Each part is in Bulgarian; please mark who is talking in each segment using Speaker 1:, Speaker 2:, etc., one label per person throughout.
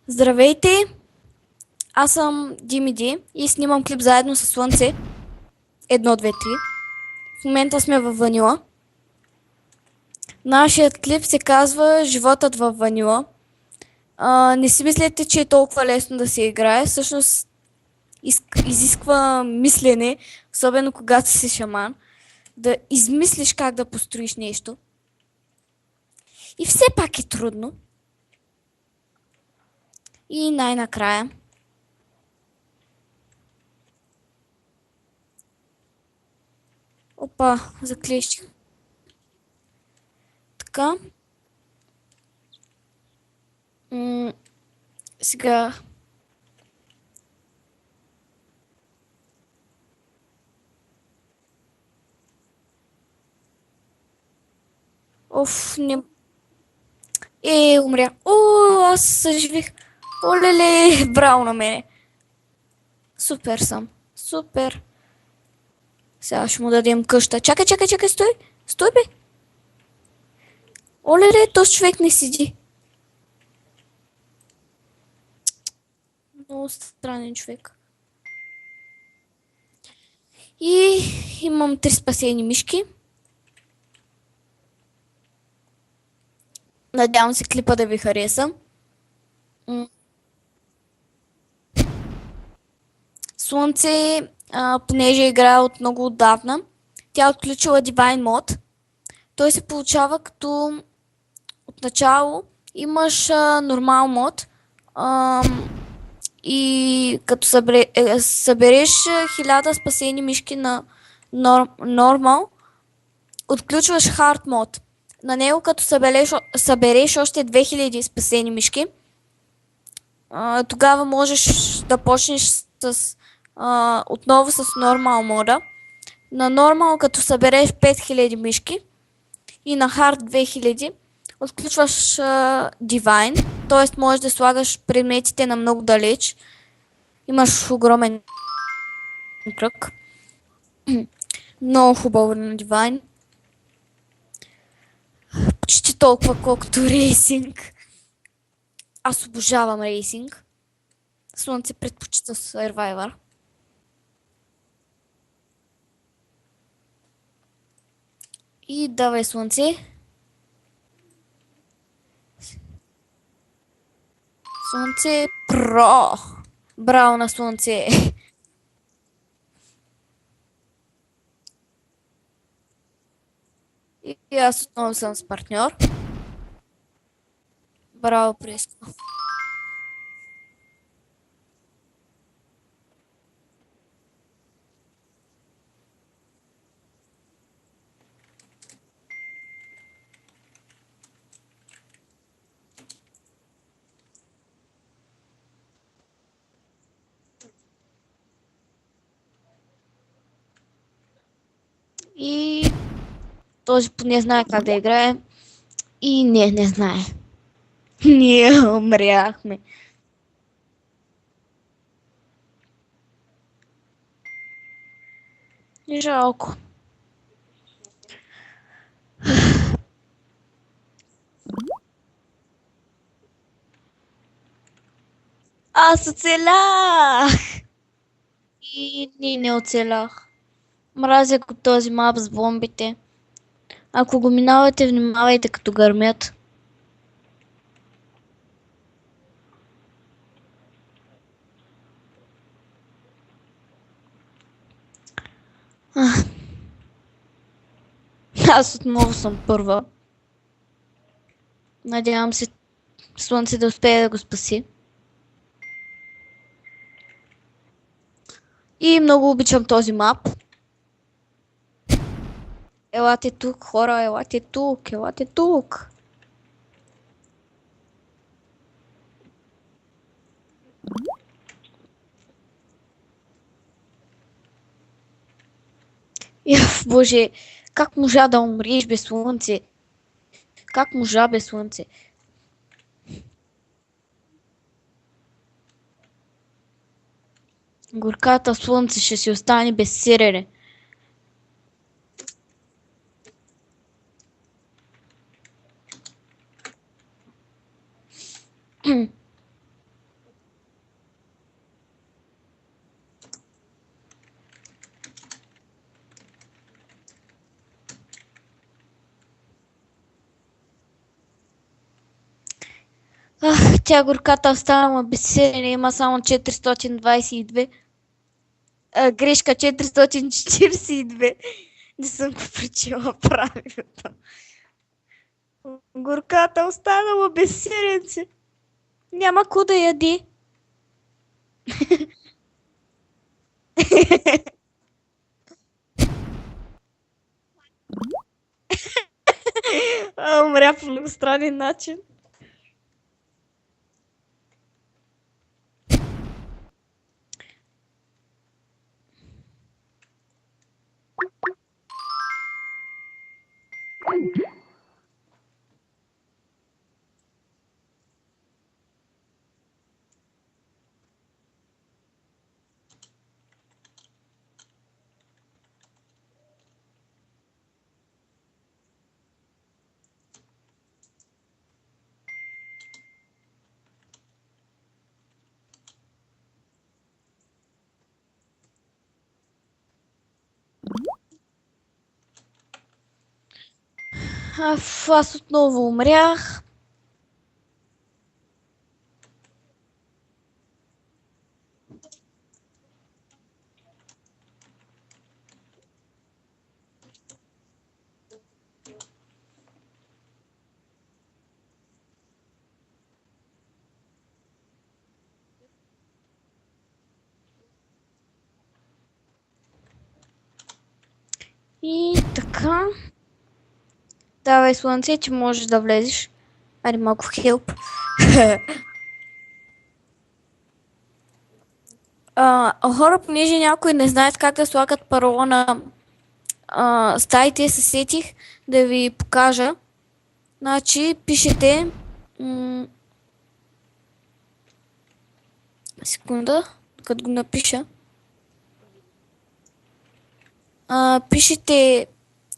Speaker 1: Здравейте! Аз съм Дими Ди и снимам клип заедно с Слънце. Едно, две, три. В момента сме във Ванила. Нашият клип се казва Животът във Ванила. Не си мислете, че е толкова лесно да се играе. Всъщност изисква мислене, особено когато си шаман, да измислиш как да построиш нещо. И все пак е трудно. И най-накрая. Опа, заклещих. Така. Сега. Оф, не. Умря. О, аз съживих. Олеле, браво на мене. Супер съм. Супер. Сега ще му дадем къща. Чакай, чакай, чакай, стой. Стой, бе. Олеле, този човек не седи. Много странен човек. И имам 3 спасени мишки. Надявам се клипа да ви хареса. Слънце, понеже играе от много отдавна, тя е отключила Divine Mode. Той се получава като отначало имаш нормал мод и като събереш 1000 спасени мишки на нормал, отключваш хард мод. На него като събереш още 2000 спасени мишки, тогава можеш да почнеш отново с нормал мода. На нормал като събереш 5000 мишки и на хард 2000, отключваш Divine, т.е. можеш да слагаш предметите на много далеч. Имаш огромен кръг. Много хубаво на Divine. Почти толкова колкото рейсинг. Аз обожавам рейсинг. Слънце предпочита Survivor. И давай, Слънце. Слънце про. Браво на Слънце. И аз отново съм с партньор. Браво, Преско. И този поне знае как да играе. И не знае. Ние умряхме. Жалко. Аз оцелях! И не оцелях. Мразя го този мап с бомбите. Ако го минавате, внимавайте като гърмят. Аз отново съм първа. Надявам се Слънце да успее да го спаси. И много обичам този мап. Елате тук, хора, елате тук, елате тук. Боже, как можа да умреш без Слънце? Как можа без Слънце? Горката Слънце ще си остане без сирене. Тя горката останала без сирене, има само 422. Грешка 442. Не съм го прочела правилно. Горката останала без сиренце. Няма ко да яди. Умря по много странен начин. Аз отново умрях. И така. Давай, слънце, че можеш да влезеш. Айде малко в хелп. Хора, понеже някои не знаят как да слагат парола на стаите, се сетих да ви покажа. Значи, пишете... секунда, като го напиша. Пишете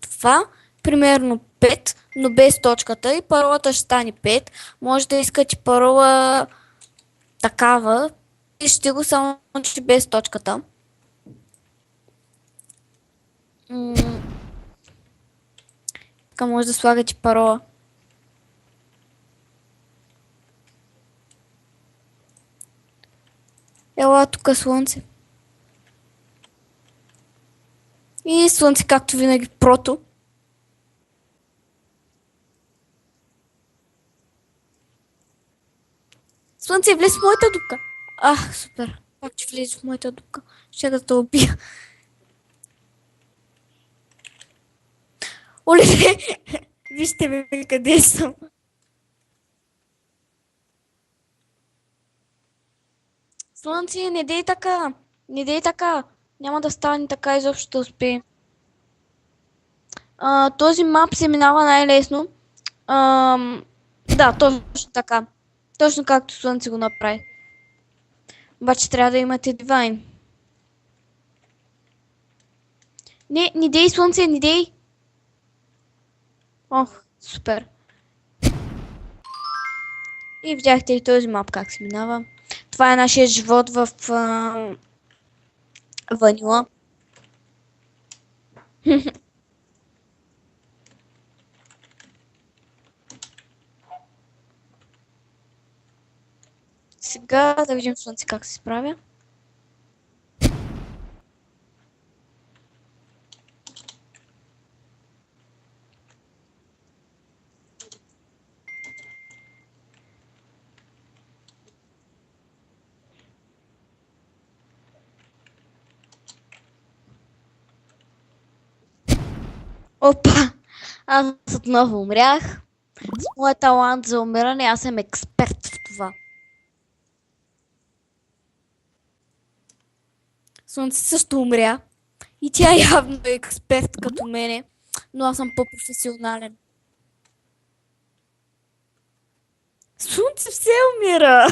Speaker 1: това, примерно 5, но без точката и паролата ще стане 5. Може да искате парола такава, пишете го само, че без точката. Така може да слагате парола. Ела тук слънце. И слънце, както винаги, прото. Слънце, влез в моята дупка. Супер. Пак че влез в моята дупка. Ще да те убия. Оле, вижте ме къде съм. Слънце, не дей така. Не дей така. Няма да стане така, изобщо да успее. Този мап се минава най-лесно. Да, точно така. Точно както Слънце го направи. Обаче трябва да имате дивайн. Не дей, Слънце, не дей. Ох, супер. И видяхте и този мап как се минава. Това е нашия живот в ванила. Сега да видим Слънце как се справя. Опа! Аз отново умрях. С моя талант за умиране аз съм експерт в това. Слънце също умря. И тя явно е експерт като мене, но аз съм по-професионален. Слънце все умира!